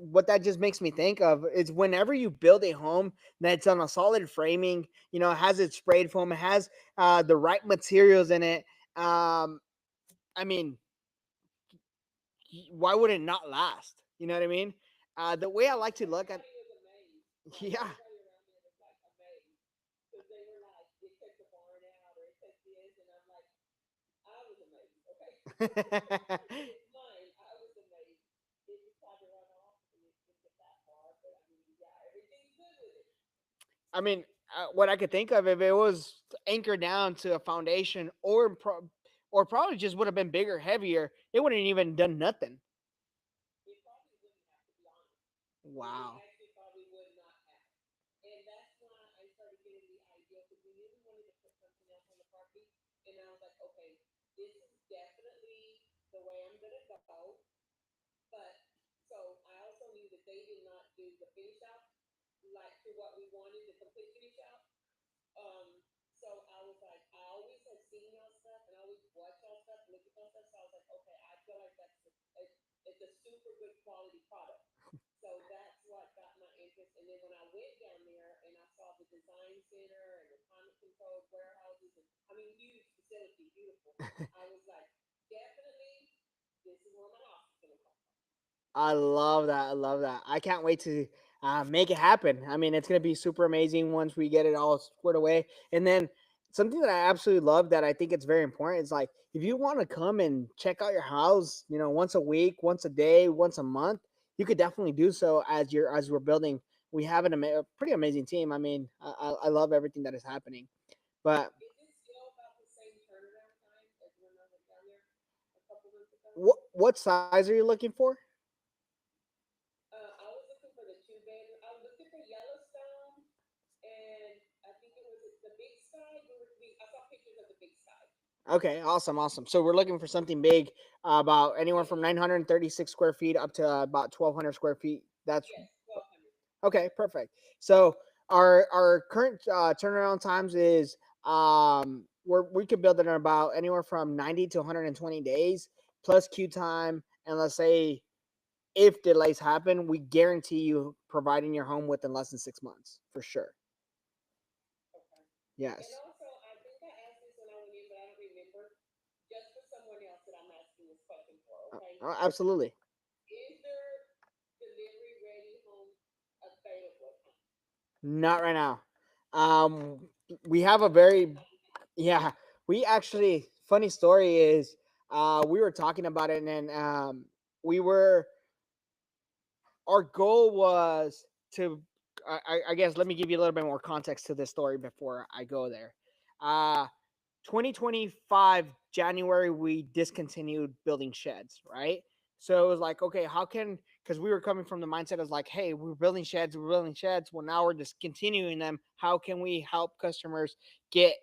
what that just makes me think of is whenever you build a home that's on a solid framing, it has its sprayed foam, it has the right materials in it. I mean, why would it not last? You know what I mean? The way I like to look at, yeah. Because they were like, it took the barn out or it took this, and I'm like, I was amazed. Okay. It's mine. I was amazed. It just had to run off and it didn't get that far. But I mean, yeah, everything's good with it. I mean, what I could think of if it was anchored down to a foundation, or probably just would have been bigger, heavier, it wouldn't even done nothing. It probably wouldn't have, to be honest. Wow. It actually probably would not have. And that's why I started getting the idea because we knew we wanted to put something else on the property. And I was like, okay, this is definitely the way I'm going to go. But that they did not do the finish out like to what we wanted, the complete finish out. So I was like, I always have seen y'all stuff and I always watch y'all stuff, look at y'all stuff. So I was like, okay, I feel like it's a super good quality product. So that's what got my interest. And then when I went down there and I saw the design center and the climate controlled warehouses, and I mean, huge facility, beautiful. I was like, definitely, this is where my house is gonna come. I love that. I love that. I can't wait to make it happen. I mean, it's going to be super amazing once we get it all squared away. And then something that I absolutely love that I think it's very important is like if you want to come and check out your house, once a week, once a day, once a month, you could definitely do so as we're building. We have a pretty amazing team. I mean, I love everything that is happening. But Is it still about the same turnaround time as when I went down there a couple months ago? what size are you looking for? I was looking for the two bedroom. I was looking for Yellowstone, and I think it was the Big Sky. I saw pictures of the Big Sky. Okay, awesome, awesome. So we're looking for something big, about anywhere Yes, from 936 square feet up to about 1,200 square feet. That's yes, 1,200. okay, perfect. So our current turnaround times is we could build it in about anywhere from 90 to 120 days plus queue time, and let's say if delays happen, we guarantee you providing your home within less than 6 months for sure. Okay. And Yes. also, I think I asked this when I went in, but I don't remember. Just for someone else that I'm asking this question for, okay? Absolutely. Is there delivery ready homes available? Not right now. We have a very Yeah, we actually funny story is we were talking about it and then we were our goal was to I guess let me give you a little bit more context to this story before I go there. Uh 2025 January we discontinued building sheds, right? So it was like, okay, how can because we were coming from the mindset of like, hey, we're building sheds. Well, now we're discontinuing them. How can we help customers get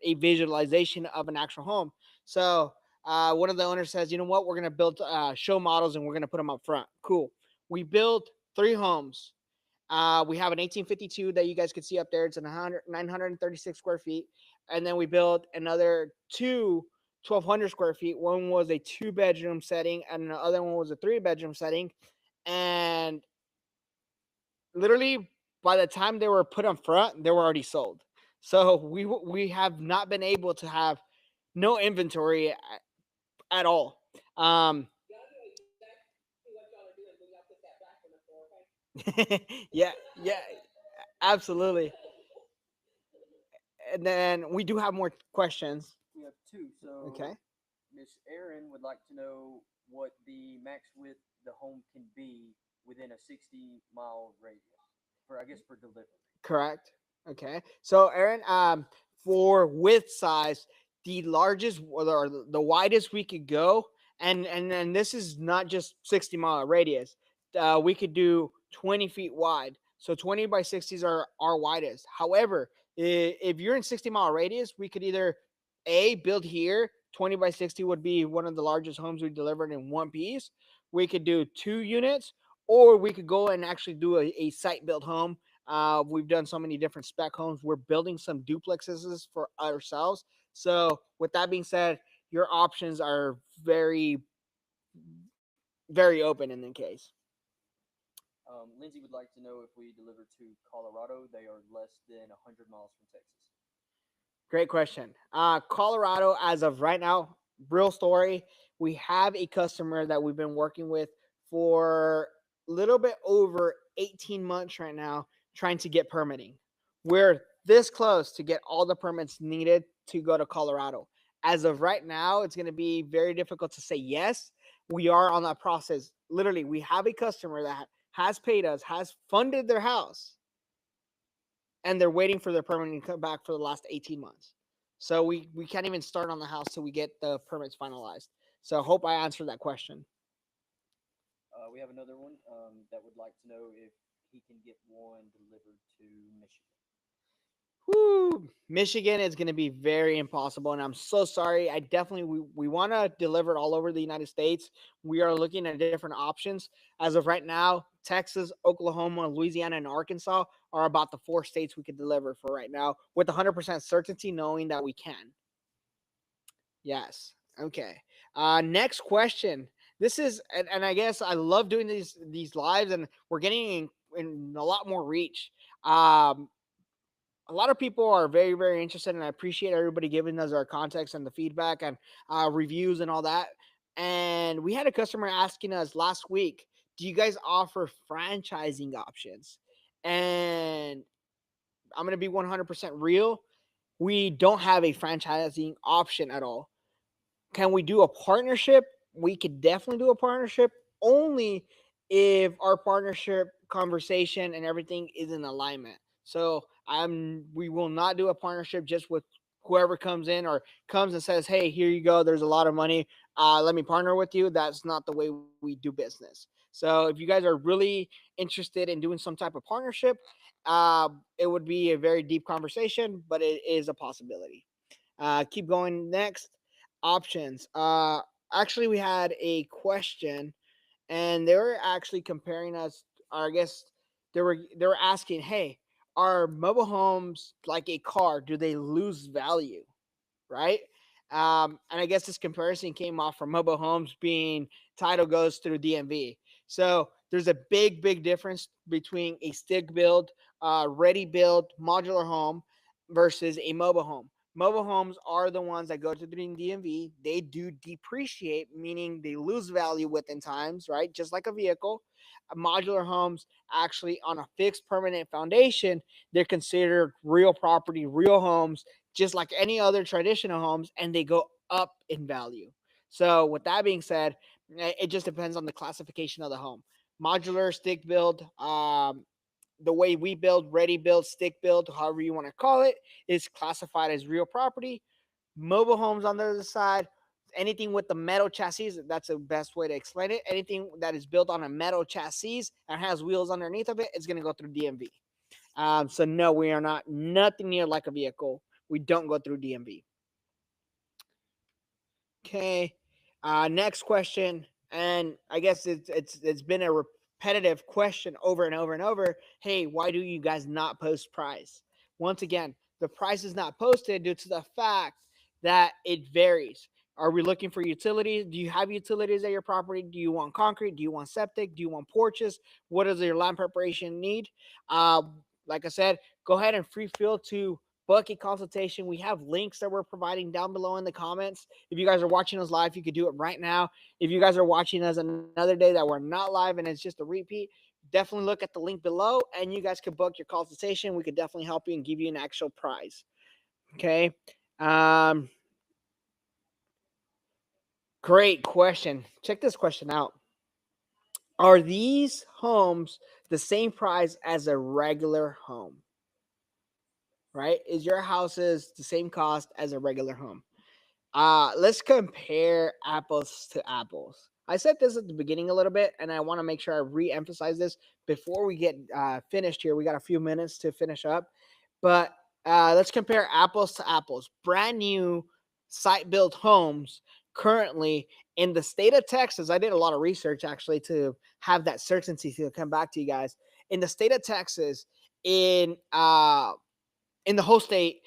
a visualization of an actual home? So one of the owners says, you know what, we're gonna build show models and we're gonna put them up front. Cool. We built 3 homes. We have an 1852 that you guys can see up there. It's 936 square feet. And then we built another two 1,200 square feet. One was a 2 bedroom setting, and the other one was a 3 bedroom setting. And literally, by the time they were put on front, they were already sold. So we have not been able to have no inventory at all. Y'all know exactly what y'all are doing when y'all put that back on the floor, okay? Yeah, yeah, absolutely. And then we do have more questions. We have two. So Okay. Miss Erin would like to know what the max width the home can be within a 60-mile radius for, I guess, for delivery. Correct. Okay. So Aaron, for width size, the largest or the widest we could go, and then this is not just 60-mile radius. We could do 20 feet wide. So 20 by 60s are our widest. However, if you're in 60-mile radius, we could either build here. 20 by 60 would be one of the largest homes we delivered in one piece. We could do 2 units, or we could go and actually do a site built home. We've done so many different spec homes. We're building some duplexes for ourselves. So, with that being said, your options are very, very open in the case. Lindsay would like to know if we deliver to Colorado, they are less than 100 miles from Texas. Great question. Colorado, as of right now, real story. We have a customer that we've been working with for a little bit over 18 months right now, trying to get permitting. We're this close to get all the permits needed to go to Colorado. As of right now, it's going to be very difficult to say yes. We are on that process. Literally, we have a customer that has paid us, has funded their house, and they're waiting for their permit to come back for the last 18 months. So we can't even start on the house till we get the permits finalized. So hope I answered that question. We have another one that would like to know if he can get one delivered to Michigan. Whoo, Michigan is going to be very impossible, and I'm so sorry. I definitely we want to deliver it all over the United States. We are looking at different options. As of right now, Texas, Oklahoma, Louisiana, and Arkansas are about the 4 states we could deliver for right now with 100% certainty, knowing that we can. Yes. Okay. Next question. This is, and I guess I love doing these lives, and we're getting in a lot more reach. A lot of people are very, very interested, and I appreciate everybody giving us our context and the feedback and reviews and all that. And we had a customer asking us last week, do you guys offer franchising options? And I'm going to be 100% real. We don't have a franchising option at all. Can we do a partnership? We could definitely do a partnership only if our partnership conversation and everything is in alignment. So we will not do a partnership just with whoever comes in or comes and says, "Hey, here you go. There's a lot of money. Let me partner with you." That's not the way we do business. So if you guys are really interested in doing some type of partnership, it would be a very deep conversation, but it is a possibility. Keep going. Next options. Actually, we had a question, and they were actually comparing us. Or I guess they were asking, "Hey, are mobile homes like a car? Do they lose value?" Right? And I guess this comparison came off from mobile homes being title goes through DMV. So there's a big, big difference between a stick build, ready build, modular home versus a mobile home. Mobile homes are the ones that go to the DMV. They do depreciate, meaning they lose value within times, right? Just like a vehicle. Modular homes actually on a fixed permanent foundation, they're considered real property, real homes, just like any other traditional homes, and they go up in value. So, with that being said, it just depends on the classification of the home. Modular, stick build, the way we build, ready build, stick build, however you want to call it, is classified as real property. Mobile homes on the other side, anything with the metal chassis, that's the best way to explain it. Anything that is built on a metal chassis and has wheels underneath of it, it's going to go through DMV. So no, we are not nothing near like a vehicle. We don't go through DMV. Okay. Next question, and I guess it's been a repetitive question over and over and over. Hey, why do you guys not post price? Once again, the price is not posted due to the fact that it varies. Are we looking for utilities? Do you have utilities at your property? Do you want concrete? Do you want septic? Do you want porches? What does your land preparation need? Uh, like I said, go ahead and free feel to book a consultation. We have links that we're providing down below in the comments. If you guys are watching us live, you could do it right now. If you guys are watching us another day that we're not live and it's just a repeat, definitely look at the link below and you guys could book your consultation. We could definitely help you and give you an actual prize. Okay. Great question. Check this question out. Are these homes the same price as a regular home? Right? Is your houses the same cost as a regular home? Let's compare apples to apples. I said this at the beginning a little bit, and I want to make sure I re-emphasize this before we get finished here. We got a few minutes to finish up, but let's compare apples to apples. Brand new site-built homes currently in the state of Texas. I did a lot of research actually to have that certainty to come back to you guys. In the state of Texas, in the whole state,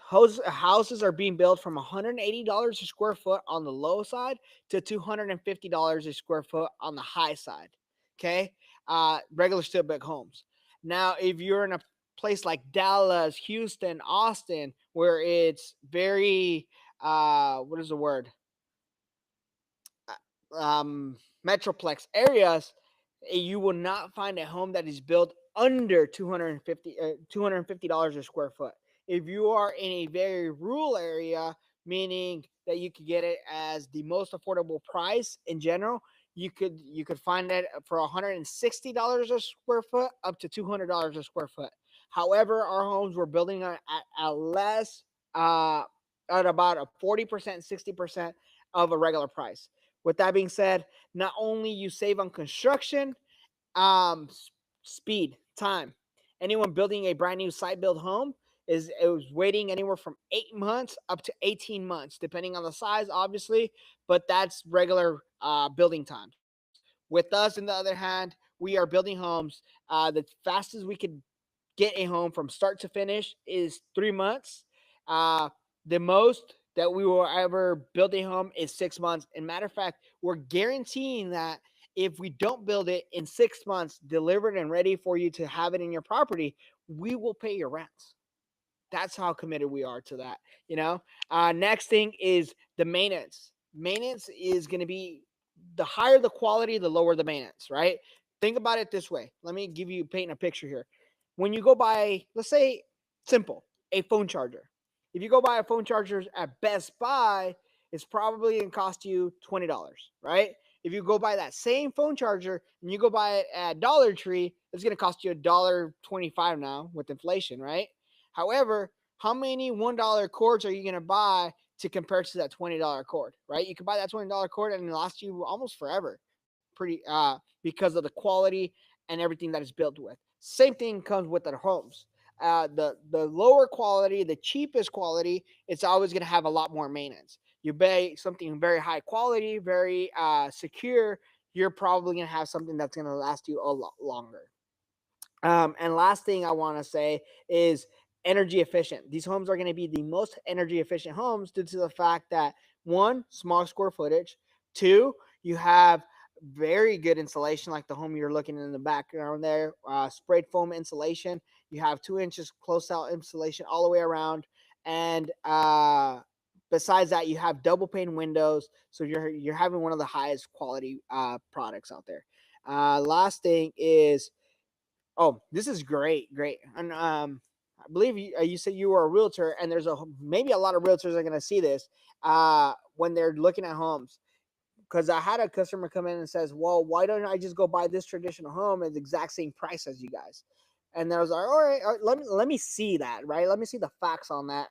houses are being built from $180 a square foot on the low side to $250 a square foot on the high side. Okay. Regular still built homes. Now, if you're in a place like Dallas, Houston, Austin, where it's very, what is the word? Metroplex areas, you will not find a home that is built under $250 a square foot. If you are in a very rural area, meaning that you could get it as the most affordable price in general, you could find it for $160 a square foot up to $200 a square foot. However, our homes we're building at less, at about a 40%, 60% of a regular price. With that being said, not only you save on construction, speed, time. Anyone building a brand new site build home, it was waiting anywhere from 8 months up to 18 months, depending on the size, obviously, but that's regular building times. With us, on the other hand, we are building homes. The fastest we could get a home from start to finish is 3 months. Uh, the most that we will ever build a home is 6 months. And matter of fact, we're guaranteeing that if we don't build it in 6 months, delivered and ready for you to have it in your property, we will pay your rents. That's how committed we are to that. Next thing is the maintenance. Maintenance is going to be the higher the quality, the lower the maintenance, right? Think about it this way. Let me paint a picture here. When you go buy, let's say, simple, a phone charger. If you go buy a phone charger at Best Buy, it's probably going to cost you $20, right? If you go buy that same phone charger and you go buy it at Dollar Tree, it's going to cost you $1.25 now with inflation, right? However, how many $1 cords are you going to buy to compare to that $20 cord, right? You can buy that $20 cord and it lasts you almost forever, because of the quality and everything that it's built with. Same thing comes with the homes. The lower quality, the cheapest quality, it's always going to have a lot more maintenance. You buy something very high quality, very secure, you're probably going to have something that's going to last you a lot longer. And last thing I want to say is energy efficient. These homes are going to be the most energy efficient homes due to the fact that, one, small square footage, two, you have very good insulation, like the home you're looking in the background there, sprayed foam insulation. You have 2 inches close out insulation all the way around, and besides that, you have double pane windows, so you're having one of the highest quality products out there. Last thing is, oh, this is great, great. And I believe you said you were a realtor, and there's maybe a lot of realtors are going to see this when they're looking at homes. Because I had a customer come in and says, "Well, why don't I just go buy this traditional home at the exact same price as you guys?" And I was like, "All right, let me see that, right? Let me see the facts on that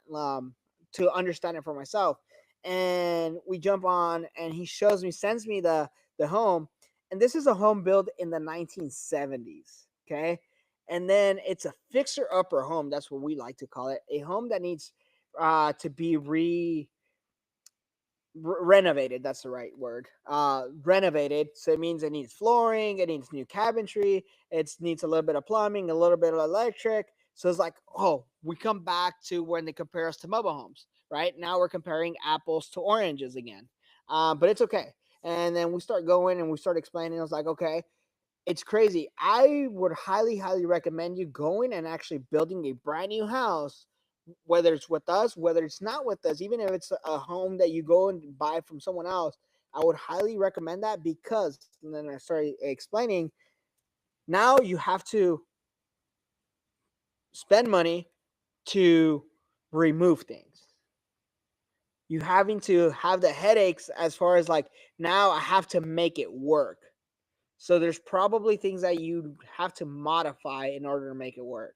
to understand it for myself." And we jump on, and he sends me the home, and this is a home built in the 1970s. Okay, and then it's a fixer upper home. That's what we like to call it. A home that needs to be renovated. That's the right word. Renovated. So it means it needs flooring, it needs new cabinetry, it needs a little bit of plumbing, a little bit of electric. So it's like, oh, we come back to when they compare us to mobile homes, right? Now we're comparing apples to oranges again. But it's okay. And then we start going and we start explaining. I was like, okay, it's crazy. I would highly, highly recommend you going and actually building a brand new house, whether it's with us, whether it's not with us, even if it's a home that you go and buy from someone else. I would highly recommend that, because, and then I started explaining, now you have to spend money to remove things. You having to have the headaches as far as like, now I have to make it work. So there's probably things that you have to modify in order to make it work.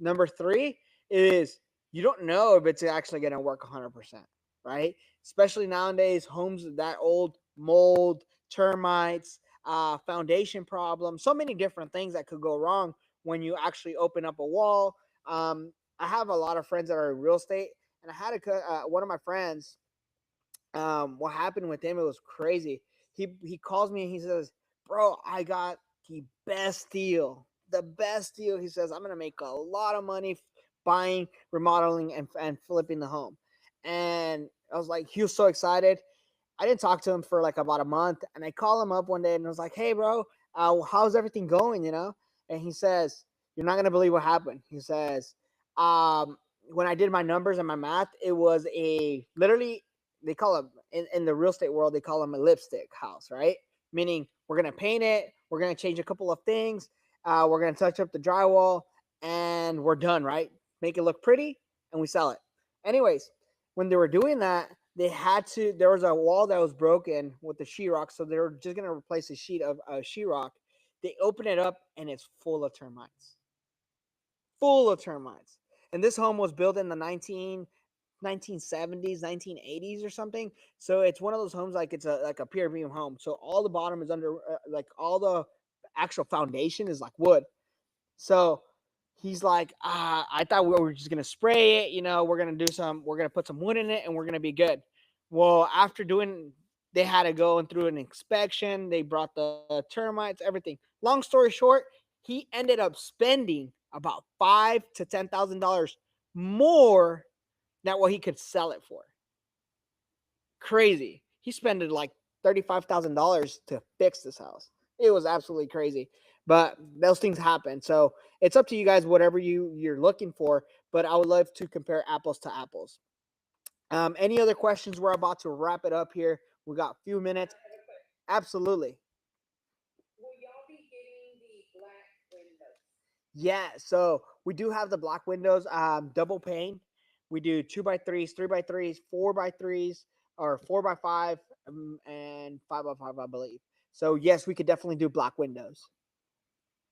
Number three is, you don't know if it's actually going to work 100%, right? Especially nowadays, homes that old, mold, termites, foundation problems, so many different things that could go wrong when you actually open up a wall. I have a lot of friends that are in real estate, and I had one of my friends. What happened with him? It was crazy. He calls me and he says, "Bro, I got the best deal. The best deal." He says, "I'm gonna make a lot of money buying, remodeling, and flipping the home." And I was like, he was so excited. I didn't talk to him for like about a month, and I call him up one day and I was like, "Hey, bro, how's everything going?" And he says, "You're not gonna believe what happened." He says, "When I did my numbers and my math, it was a literally, they call them in the real estate world, they call them a lipstick house, right? Meaning we're gonna paint it, we're gonna change a couple of things, we're gonna touch up the drywall, and we're done, right? Make it look pretty, and we sell it." Anyways, when they were doing that, there was a wall that was broken with the sheetrock, so they were just gonna replace a sheet of sheetrock. They open it up and it's full of termites. Full of termites. And this home was built in the 1970s, 1980s or something. So it's one of those homes, like it's like a pier beam home. So all the bottom is under like all the actual foundation is like wood. So he's like, I thought we were just gonna spray it, we're gonna put some wood in it and we're gonna be good. Well, after they had to go and through an inspection, they brought the termites, everything. Long story short, he ended up spending about $5,000 to $10,000 more than what he could sell it for. Crazy. He spent like $35,000 to fix this house. It was absolutely crazy. But those things happen. So it's up to you guys, whatever you're looking for. But I would love to compare apples to apples. Any other questions? We're about to wrap it up here. We got a few minutes. Absolutely. Will y'all be getting the black windows? Yeah, so we do have the black windows, double pane. We do 2x3s, 3x3s, 4x3s, or 4x5, and 5x5, I believe. So yes, we could definitely do black windows.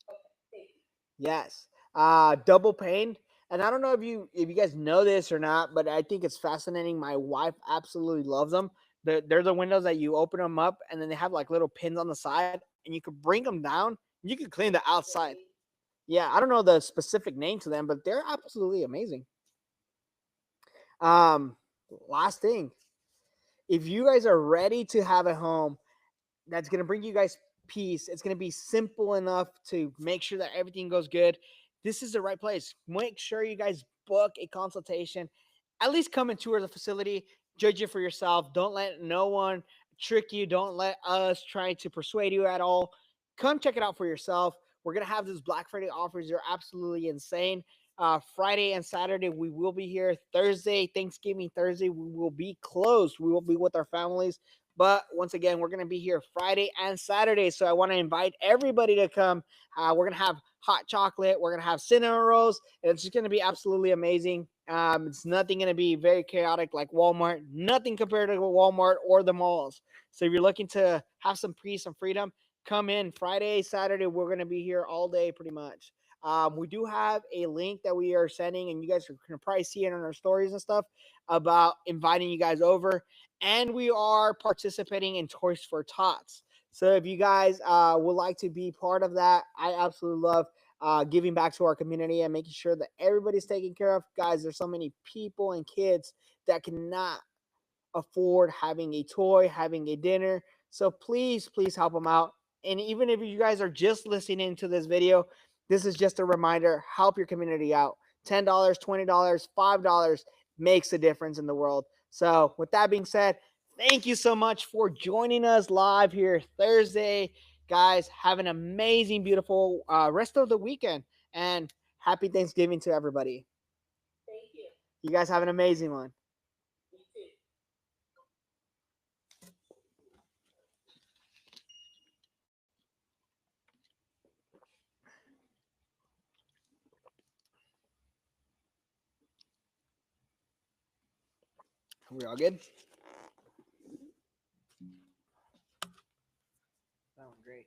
Okay, thank you. Yes, double pane. And I don't know if you guys know this or not, but I think it's fascinating. My wife absolutely loves them. They're the windows that you open them up, and then they have like little pins on the side, and you could bring them down. You can clean the outside. Yeah, I don't know the specific name to them, but they're absolutely amazing. Last thing, if you guys are ready to have a home that's gonna bring you guys peace, it's gonna be simple enough to make sure that everything goes good. This is the right place. Make sure you guys book a consultation. At least come and tour the facility, judge it for yourself. Don't let no one trick you. Don't let us try to persuade you at all. Come check it out for yourself. We're gonna have these Black Friday offers. They're absolutely insane. Friday and Saturday we will be here. Thursday, Thanksgiving Thursday, we will be closed. We will be with our families. But once again, we're going to be here Friday and Saturday. So I want to invite everybody to come. We're going to have hot chocolate. We're going to have cinnamon rolls. And it's just going to be absolutely amazing. It's nothing going to be very chaotic like Walmart. Nothing compared to Walmart or the malls. So if you're looking to have some peace and freedom, come in Friday, Saturday. We're going to be here all day pretty much. We do have a link that we are sending, and you guys can probably see it on our stories and stuff about inviting you guys over. And we are participating in Toys for Tots. So if you guys would like to be part of that, I absolutely love giving back to our community and making sure that everybody's taken care of. Guys, there's so many people and kids that cannot afford having a toy, having a dinner. So please, please help them out. And even if you guys are just listening to this video, this is just a reminder, help your community out. $10, $20, $5 makes a difference in the world. So with that being said, thank you so much for joining us live here Thursday. Guys, have an amazing, beautiful rest of the weekend. And happy Thanksgiving to everybody. Thank you. You guys have an amazing one. You too. Are we all good? That was great.